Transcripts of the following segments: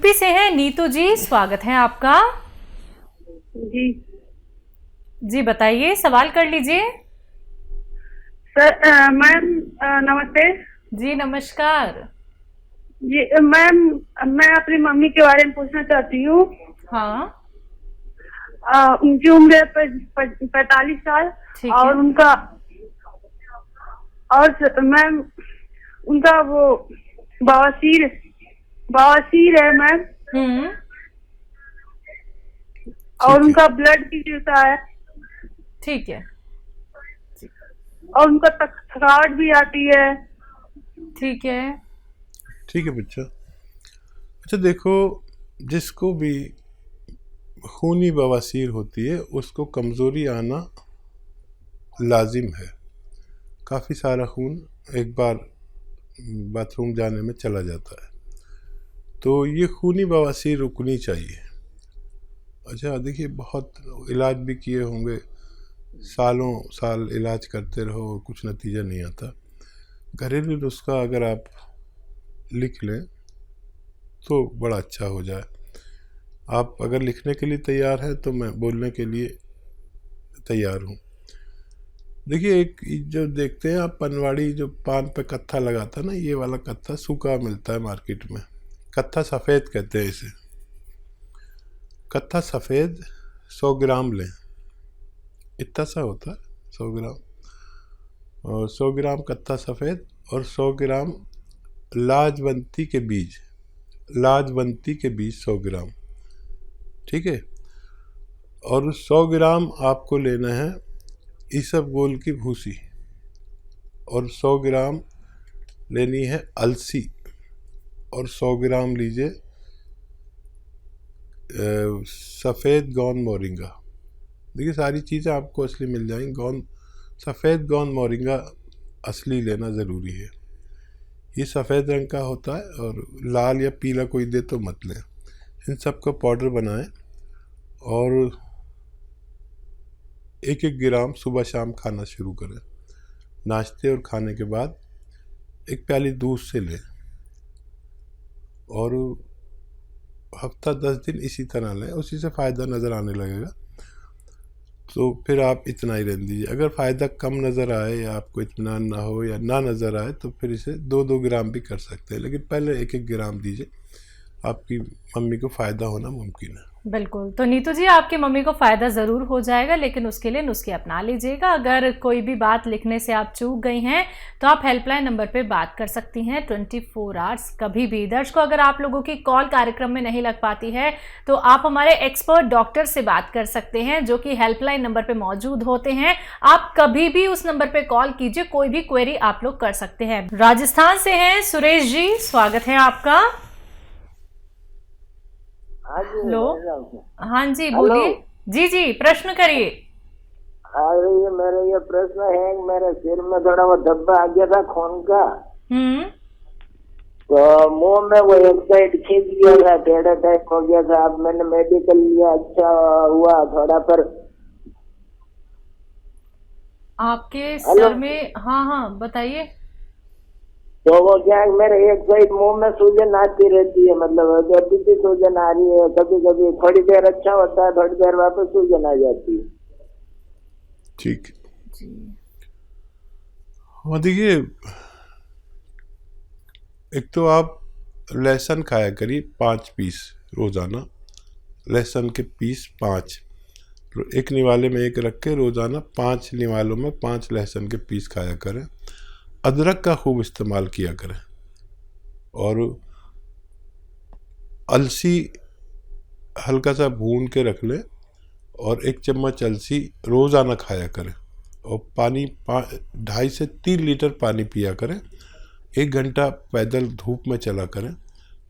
UP से हैं नीतू जी, स्वागत है आपका। जी जी बताइए, सवाल कर लीजिए। सर, मैम नमस्ते। जी नमस्कार। जी मैम, मैं अपनी मम्मी के बारे में पूछना चाहती हूँ। हाँ उनकी उम्र है 45 साल। ठीक है। और मैम उनका वो बवासीर बवासीर है मैम। हम्म। और उनका ब्लड भी गिरता है। ठीक है। और उनका थकावट भी आती है। ठीक है। ठीक है बच्चा। अच्छा देखो, जिसको भी खूनी बवासीर होती है उसको कमज़ोरी आना लाजिम है। काफ़ी सारा खून एक बार बाथरूम जाने में चला जाता है, तो ये खूनी बवासीर रुकनी चाहिए। अच्छा देखिए, बहुत इलाज भी किए होंगे, सालों साल इलाज करते रहो, कुछ नतीजा नहीं आता। घरेलू नुस्खा अगर आप लिख लें तो बड़ा अच्छा हो जाए। आप अगर लिखने के लिए तैयार हैं तो मैं बोलने के लिए तैयार हूँ। देखिए, एक जो देखते हैं आप, पनवाड़ी जो पान पे कत्था लगाता है ना, ये वाला कत्था सूखा मिलता है मार्केट में। कत्था सफ़ेद कहते हैं इसे। कत्था सफ़ेद 100 ग्राम लें, इतना सा होता है 100 ग्राम। और 100 ग्राम कत्था सफ़ेद और 100 ग्राम लाजवंती के बीज, 100 ग्राम। ठीक है। और 100 ग्राम आपको लेना है इसबगोल की भूसी, और 100 ग्राम लेनी है अलसी, और 100 ग्राम लीजिए सफ़ेद गोंद मोरिंगा। देखिए, सारी चीज़ें आपको असली मिल जाएंगी। सफ़ेद गोंद मोरिंगा असली लेना ज़रूरी है। ये सफ़ेद रंग का होता है, और लाल या पीला कोई दे तो मत लें। इन सब का पाउडर बनाएं और 1-1 ग्राम सुबह शाम खाना शुरू करें। नाश्ते और खाने के बाद 1 प्याली दूध से लें, और हफ्ता 10 दिन इसी तरह लें, उसी से फ़ायदा नज़र आने लगेगा। तो फिर आप इतना ही रहने दीजिए। अगर फ़ायदा कम नज़र आए या आपको इत्मीनान ना हो या ना नज़र आए तो फिर इसे 2-2 ग्राम भी कर सकते हैं, लेकिन पहले 1-1 ग्राम दीजिए। आपकी मम्मी को फ़ायदा होना मुमकिन है। बिल्कुल। तो नीतू जी, आपकी मम्मी को फ़ायदा ज़रूर हो जाएगा, लेकिन उसके लिए नुस्खे अपना लीजिएगा। अगर कोई भी बात लिखने से आप चूक गई हैं तो आप हेल्पलाइन नंबर पे बात कर सकती हैं 24 आवर्स कभी भी। दर्शकों, अगर आप लोगों की कॉल कार्यक्रम में नहीं लग पाती है तो आप हमारे एक्सपर्ट डॉक्टर से बात कर सकते हैं, जो कि हेल्पलाइन नंबर पर मौजूद होते हैं। आप कभी भी उस नंबर पर कॉल कीजिए, कोई भी क्वेरी आप लोग कर सकते हैं। राजस्थान से हैं सुरेश जी, स्वागत है आपका। हेलो। हाँ जी बोलिए। जी जी, प्रश्न करिए। अरे ये प्रश्न है, मेरे सिर में थोड़ा वो धब्बा आ गया था खून का। तो मुंह में वो एक साइड खींच गया था, टेढ़ा टाइप हो गया था। अब मैंने मेडिकल लिया, अच्छा हुआ थोड़ा। पर आपके सर में, हाँ हाँ बताइए। तो वो क्या है, मेरे एक साइड मुंह में सूजन आती रहती है, मतलब अभी भी सूजन आ रही है। कभी कभी थोड़ी देर अच्छा होता है, थोड़ी देर वापस सूजन आ जाती है। ठीक। हाँ देखिए, एक तो आप लहसुन खाया करिए 5 पीस रोज़ाना। लहसुन के पीस 5, एक निवाले में एक रख के रोज़ाना 5 निवालों में 5 लहसुन के पीस खाया करें। अदरक का खूब इस्तेमाल किया करें, और अलसी हल्का सा भून के रख लें, और 1 चम्मच अलसी रोज़ाना खाया करें। और पानी 2.5 से 3 लीटर पानी पिया करें। 1 घंटा पैदल धूप में चला करें,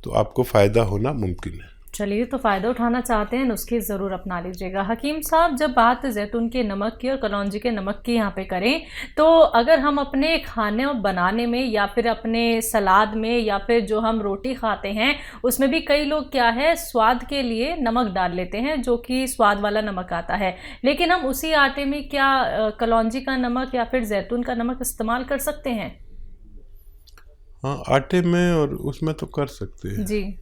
तो आपको फ़ायदा होना मुमकिन है। चलिए, तो फ़ायदा उठाना चाहते हैं, नुस्खे ज़रूर अपना लीजिएगा। हकीम साहब, जब बात जैतून के नमक की और कलौंजी के नमक की यहाँ पे करें, तो अगर हम अपने खाने बनाने में या फिर अपने सलाद में या फिर जो हम रोटी खाते हैं उसमें भी कई लोग क्या है, स्वाद के लिए नमक डाल लेते हैं, जो कि स्वाद वाला नमक आता है। लेकिन हम उसी आटे में क्या कलौंजी का नमक या फिर जैतून का नमक इस्तेमाल कर सकते हैं? हाँ, आटे में और उसमें तो कर सकते हैं जी।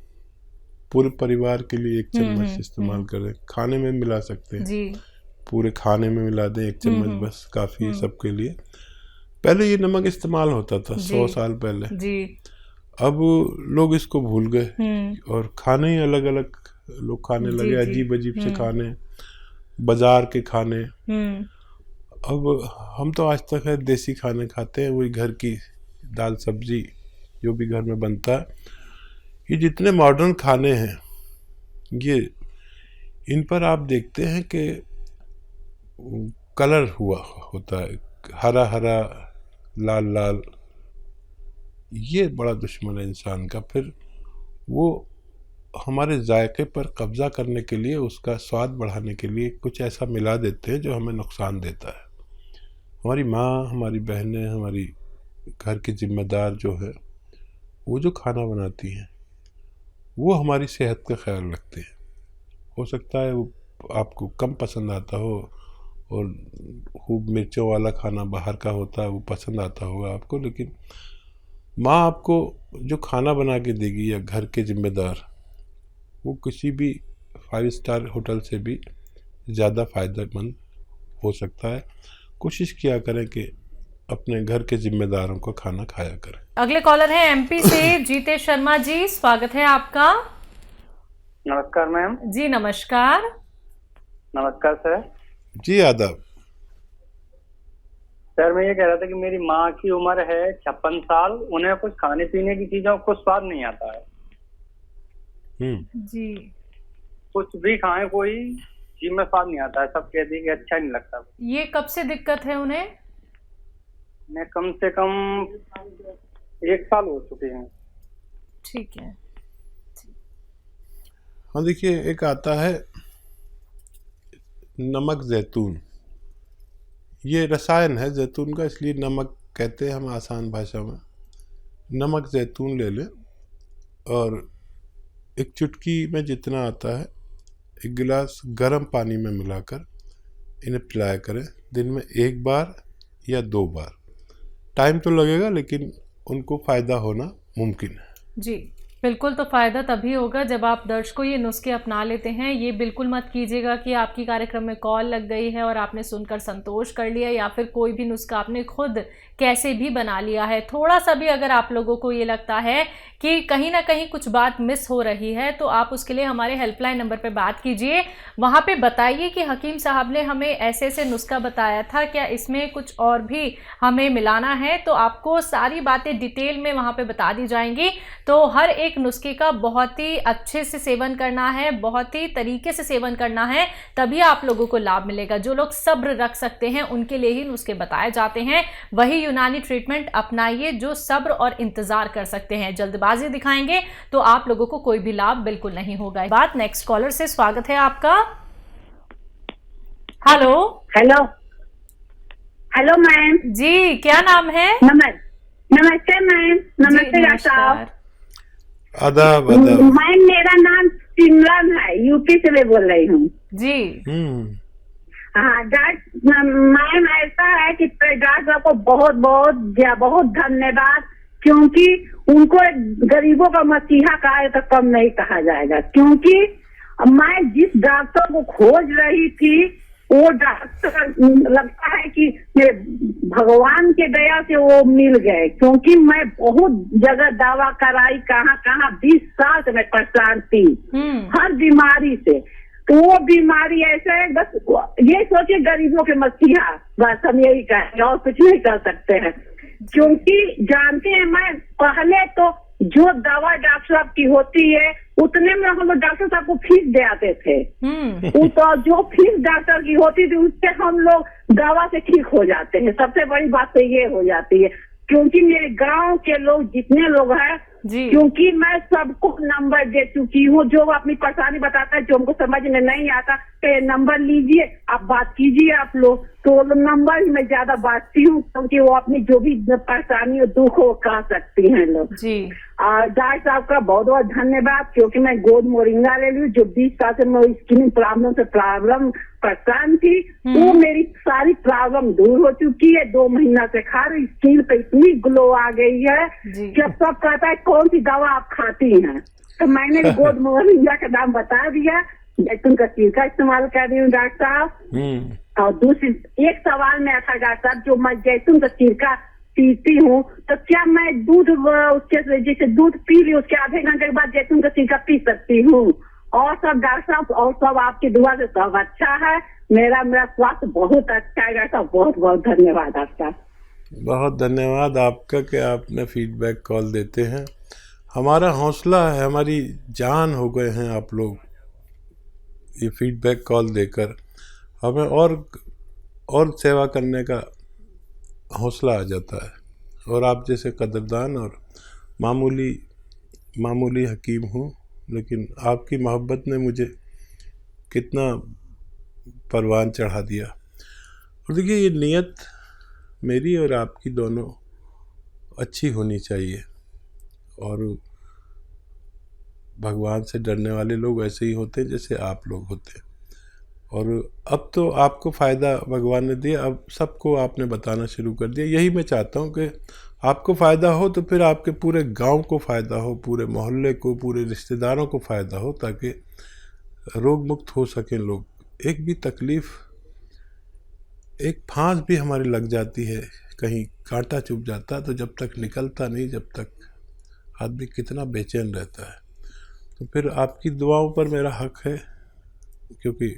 पूरे परिवार के लिए 1 चम्मच इस्तेमाल करें। खाने में मिला सकते हैं जी। पूरे खाने में मिला दें 1 चम्मच, बस काफ़ी है सबके लिए। पहले ये नमक इस्तेमाल होता था 100 साल पहले जी। अब लोग इसको भूल गए और खाने ही अलग अलग लोग खाने लगे, अजीब अजीब से खाने, बाजार के खाने। अब हम तो आज तक है देसी खाने खाते हैं, वही घर की दाल सब्जी जो भी घर में बनता है। ये जितने मॉडर्न खाने हैं ये इन पर आप देखते हैं कि कलर होता है, हरा हरा लाल लाल, ये बड़ा दुश्मन है इंसान का। फिर वो हमारे जायके पर कब्जा करने के लिए, उसका स्वाद बढ़ाने के लिए कुछ ऐसा मिला देते हैं जो हमें नुकसान देता है। हमारी माँ, हमारी बहनें, हमारी घर की जिम्मेदार जो है, वो जो खाना बनाती हैं वो हमारी सेहत का ख्याल रखते हैं। हो सकता है वो आपको कम पसंद आता हो और खूब मिर्चों वाला खाना बाहर का होता है वो पसंद आता होगा आपको, लेकिन माँ आपको जो खाना बना के देगी या घर के जिम्मेदार, वो किसी भी 5 स्टार होटल से भी ज़्यादा फ़ायदेमंद हो सकता है। कोशिश किया करें कि अपने घर के जिम्मेदारों का खाना खाया करें। अगले कॉलर हैं एमपी से जीतेश शर्मा जी, स्वागत है आपका। नमस्कार मैम। जी नमस्कार। नमस्कार सर। जी आदाब। सर मैं ये कह रहा था कि मेरी माँ की उम्र है 56 साल, उन्हें कुछ खाने पीने की चीजों को स्वाद नहीं आता है। जी। कुछ भी खाएं कोई चीज में स्वाद नहीं आता है, सब कहते हैं कि अच्छा नहीं लगता। ये कब से दिक्कत है उन्हें? मैं कम से कम 1 साल हो चुके हैं। ठीक है। हाँ देखिए, एक आता है नमक जैतून, ये रसायन है जैतून का, इसलिए नमक कहते हैं हम आसान भाषा में। नमक जैतून ले लें और एक चुटकी में जितना आता है 1 गिलास गर्म पानी में मिलाकर इन्हें पिलाया करें, दिन में 1 बार या 2 बार। टाइम तो लगेगा लेकिन उनको फ़ायदा होना मुमकिन है। जी बिल्कुल, तो फ़ायदा तभी होगा जब आप दर्शकों ये नुस्खे अपना लेते हैं। ये बिल्कुल मत कीजिएगा कि आपकी कार्यक्रम में कॉल लग गई है और आपने सुनकर संतोष कर लिया, या फिर कोई भी नुस्खा आपने खुद कैसे भी बना लिया है। थोड़ा सा भी अगर आप लोगों को ये लगता है कि कहीं ना कहीं कुछ बात मिस हो रही है, तो आप उसके लिए हमारे हेल्पलाइन नंबर पे बात कीजिए। वहाँ पे बताइए कि हकीम साहब ने हमें ऐसे ऐसे नुस्खा बताया था, क्या इसमें कुछ और भी हमें मिलाना है? तो आपको सारी बातें डिटेल में वहाँ पे बता दी जाएंगी। तो हर एक नुस्खे का बहुत ही अच्छे से सेवन करना है, बहुत ही तरीके से सेवन करना है, तभी आप लोगों को लाभ मिलेगा। जो लोग सब्र रख सकते हैं उनके लिए ही नुस्खे बताए जाते हैं। वही यूनानी ट्रीटमेंट अपनाइए जो सब्र और इंतजार कर सकते हैं। जल्दबाजी दिखाएंगे तो आप लोगों को कोई भी लाभ बिल्कुल नहीं होगा। बात नेक्स्ट कॉलर से, स्वागत है आपका। हेलो। हेलो हेलो मैम जी, क्या नाम है? नमस्ते मैम। नमस्ते डॉक्टर साहब। आदाब आदाब। मैम मेरा नाम सिमरन है, यूपी से मैं बोल रही हूँ जी। हाँ डॉक्टर मैम, ऐसा है कि डॉक्टर साहब को बहुत बहुत बहुत धन्यवाद, क्योंकि उनको गरीबों का मसीहा कहा तो कम नहीं कहा जाएगा। क्योंकि मैं जिस डॉक्टर को खोज रही थी वो डॉक्टर लगता है कि भगवान के दया से वो मिल गए, क्योंकि मैं बहुत जगह दवा कराई, कहाँ 20 साल से मैं परेशान थी हर बीमारी से। तो वो बीमारी ऐसा है, बस ये सोचिए गरीबों के मसीहा, बस हम यही कहेंगे और कुछ नहीं कर सकते हैं। क्योंकि जानते हैं, मैं पहले तो जो दवा डॉक्टर साहब की होती है उतने में हम लोग डॉक्टर साहब को फीस दे आते थे। तो जो फीस डॉक्टर की होती थी उससे हम लोग दवा से ठीक हो जाते हैं। सबसे बड़ी बात तो ये हो जाती है, क्योंकि मेरे गांव के लोग जितने लोग हैं, क्योंकि मैं सबको नंबर दे चुकी हूँ, जो अपनी परेशानी बताता है, जो हमको समझ में नहीं आता तो नंबर लीजिए, आप बात कीजिए आप लोग। तो नंबर ही मैं ज्यादा बांटती हूँ, क्योंकि वो अपनी जो भी परेशानी और दुख हो कह सकती हैं लोग। डॉक्टर साहब का बहुत बहुत धन्यवाद, क्योंकि मैं गोद मोरिंगा ले ली, जो 20 साल से मैं स्किन प्रॉब्लम से परेशान थी, वो मेरी सारी प्रॉब्लम दूर हो चुकी है। 2 महीना से खा रही, स्किन पे इतनी ग्लो आ गई है कि अब सब कहता है कौन सी दवा आप खाती हैं। तो मैंने भी गोद मोरिंगा का नाम बता दिया। जैतून का सिरका इस्तेमाल कर रही हूँ डॉक्टर साहब। और दूसरी एक सवाल में था डॉक्टर साहब, जो मैं जैतून का सिरका पीती हूँ तो क्या मैं दूध उसके जैसे दूध पी ली उसके आधे घंटे के बाद जैतून का सिरका पी सकती हूँ? और सब डॉक्टर साहब, और सब आपकी दुआ से सब अच्छा है। मेरा स्वास्थ्य बहुत अच्छा है डॉक्टर साहब। बहुत बहुत धन्यवाद आपका। बहुत धन्यवाद आपका कि आपने फीडबैक कॉल देते हैं। हमारा हौसला है, हमारी जान हो गए हैं आप लोग। ये फीडबैक कॉल देकर हमें और सेवा करने का हौसला आ जाता है। और आप जैसे कदरदान और मामूली हकीम हूँ, लेकिन आपकी मोहब्बत ने मुझे कितना परवान चढ़ा दिया। और देखिए, ये नीयत मेरी और आपकी दोनों अच्छी होनी चाहिए। और भगवान से डरने वाले लोग ऐसे ही होते हैं जैसे आप लोग होते हैं। और अब तो आपको फ़ायदा भगवान ने दिया, अब सबको आपने बताना शुरू कर दिया। यही मैं चाहता हूँ कि आपको फ़ायदा हो तो फिर आपके पूरे गांव को फ़ायदा हो, पूरे मोहल्ले को, पूरे रिश्तेदारों को फ़ायदा हो, ताकि रोग मुक्त हो सकें लोग। एक भी तकलीफ़, एक फांस भी हमारी लग जाती है, कहीं कांटा चुभ जाता, तो जब तक निकलता नहीं, जब तक आदमी कितना बेचैन रहता है। तो फिर आपकी दुआओं पर मेरा हक है, क्योंकि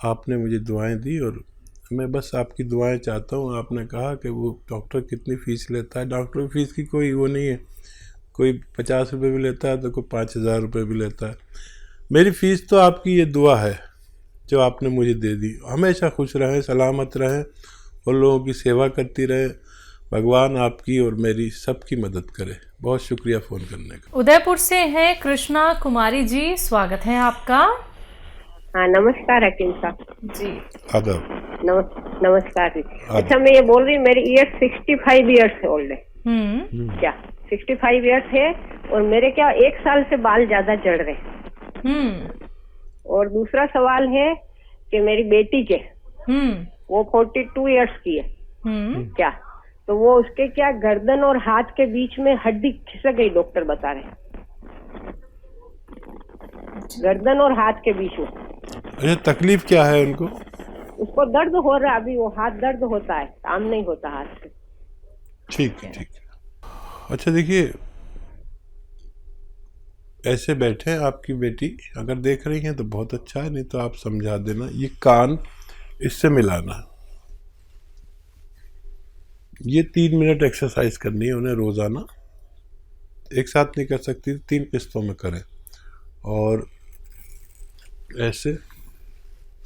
आपने मुझे दुआएं दी और मैं बस आपकी दुआएं चाहता हूँ। आपने कहा कि वो डॉक्टर कितनी फ़ीस लेता है। डॉक्टर की फ़ीस की कोई वो नहीं है, कोई 50 रुपये भी लेता है तो कोई 5000 रुपये भी लेता है। मेरी फ़ीस तो आपकी ये दुआ है जो आपने मुझे दे दी। हमेशा खुश रहें, सलामत रहें और लोगों की सेवा करती रहें। भगवान आपकी और मेरी सबकी मदद करे। बहुत शुक्रिया फ़ोन करने का। उदयपुर से हैं कृष्णा कुमारी जी, स्वागत है आपका। हाँ, नमस्कार हकीम साहब जी। आदाब। नमस्कार जी। अच्छा, मैं ये बोल रही हूँ, मेरी ईयर 65 ईयर्स ओल्ड है। क्या 65 ईयर्स है? और मेरे क्या 1 साल से बाल ज्यादा झड़ रहे। और दूसरा सवाल है कि मेरी बेटी के वो 42 ईयर्स की है। क्या तो वो उसके क्या गर्दन और हाथ के बीच में हड्डी खिसक गई, डॉक्टर बता रहे, गर्दन और हाथ के बीच में। अच्छा, तकलीफ क्या है उनको? उसको दर्द हो रहा है अभी, वो हाथ दर्द होता है, काम नहीं होता हाथ से। ठीक है, ठीक है। अच्छा देखिए, ऐसे बैठे हैं, आपकी बेटी अगर देख रही हैं तो बहुत अच्छा है, नहीं तो आप समझा देना। ये कान इससे मिलाना, ये 3 मिनट एक्सरसाइज करनी है उन्हें रोज़ाना। एक साथ नहीं कर सकती, 3 किस्तों में करें। और ऐसे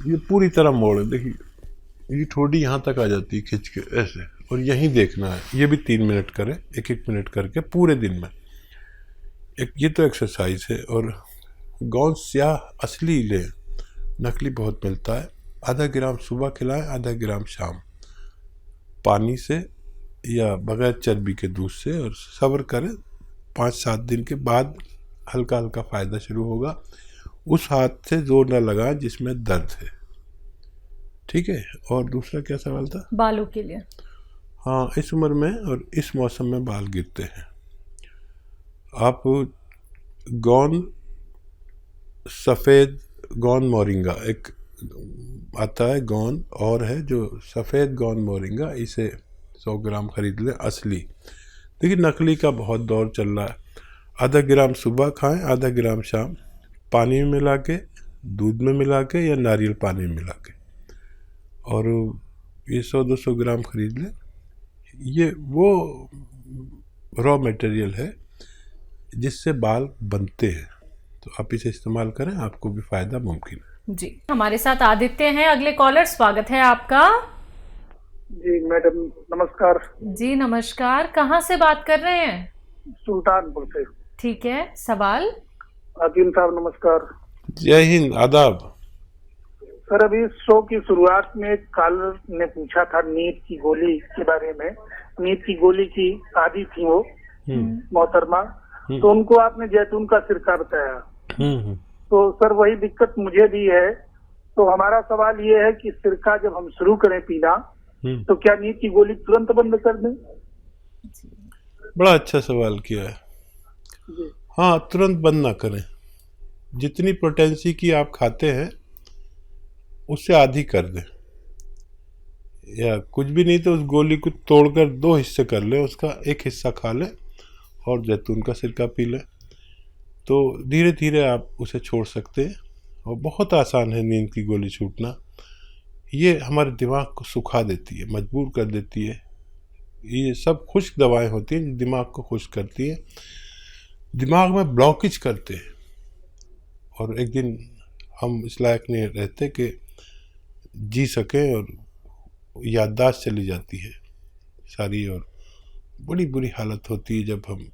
ये पूरी तरह मोड़े, देखिए ये ठोड़ी यहाँ तक आ जाती है खिंच के ऐसे, और यहीं देखना है। ये भी 3 मिनट करें, 1-1 मिनट करके पूरे दिन में। एक ये तो एक्सरसाइज है। और गोंद स्याह असली लें, नकली बहुत मिलता है। आधा ग्राम सुबह खिलाएं, आधा ग्राम शाम, पानी से या बगैर चर्बी के दूध से। और सब्र करें, 5-7 दिन के बाद हल्का हल्का फ़ायदा शुरू होगा। उस हाथ से जोर न लगाएं जिसमें दर्द है, ठीक है। और दूसरा क्या सवाल था? बालों के लिए। हाँ, इस उम्र में और इस मौसम में बाल गिरते हैं। आप गोंद, सफ़ेद गोंद मोरिंगा एक आता है गोंद, और है जो सफ़ेद गोंद मोरिंगा, इसे 100 ग्राम खरीद लें असली। देखिए नकली का बहुत दौर चल रहा है। आधा ग्राम सुबह खाएं, आधा ग्राम शाम, पानी में मिला के, दूध में मिला के या नारियल पानी में मिला के। और ये 100-200 ग्राम खरीद लें। ये वो रॉ मटेरियल है जिससे बाल बनते हैं, तो आप इसे इस्तेमाल करें, आपको भी फ़ायदा मुमकिन है। जी, हमारे साथ आदित्य हैं अगले कॉलर, स्वागत है आपका। जी मैडम नमस्कार। जी नमस्कार, कहाँ से बात कर रहे हैं? सुल्तानपुर से। ठीक है, सवाल। हकीम साहब नमस्कार। जय हिंद, आदाब। सर, अभी शो की शुरुआत में कॉलर ने पूछा था नींद की गोली के बारे में। नींद की गोली की आदी थी वो मोहतरमा, तो उनको आपने जैतून का सिरका बताया। तो सर वही दिक्कत मुझे भी है। तो हमारा सवाल ये है कि सिरका जब हम शुरू करें पीना तो क्या नींद की गोली तुरंत बंद कर दें? बड़ा अच्छा सवाल किया है। हाँ, तुरंत बंद ना करें। जितनी पोटेंसी की आप खाते हैं उससे आधी कर दें, या कुछ भी नहीं तो उस गोली को तोड़कर 2 हिस्से कर लें, उसका एक हिस्सा खा लें और जैतून का सिरका पी लें। तो धीरे धीरे आप उसे छोड़ सकते हैं और बहुत आसान है नींद की गोली छूटना। ये हमारे दिमाग को सुखा देती है, मजबूर कर देती है। ये सब खुश्क दवाएं होती हैं जो दिमाग को खुश्क करती हैं, दिमाग में ब्लॉकेज करते हैं, और एक दिन हम इस लायक नहीं रहते कि जी सकें, और याददाश्त चली जाती है सारी, और बड़ी बुरी हालत होती है जब हम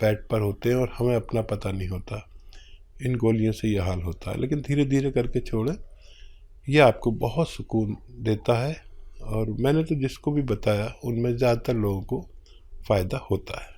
बेड पर होते हैं और हमें अपना पता नहीं होता। इन गोलियों से यह हाल होता है, लेकिन धीरे धीरे करके छोड़ें, यह आपको बहुत सुकून देता है। और मैंने तो जिसको भी बताया उनमें ज़्यादातर लोगों को फ़ायदा होता है।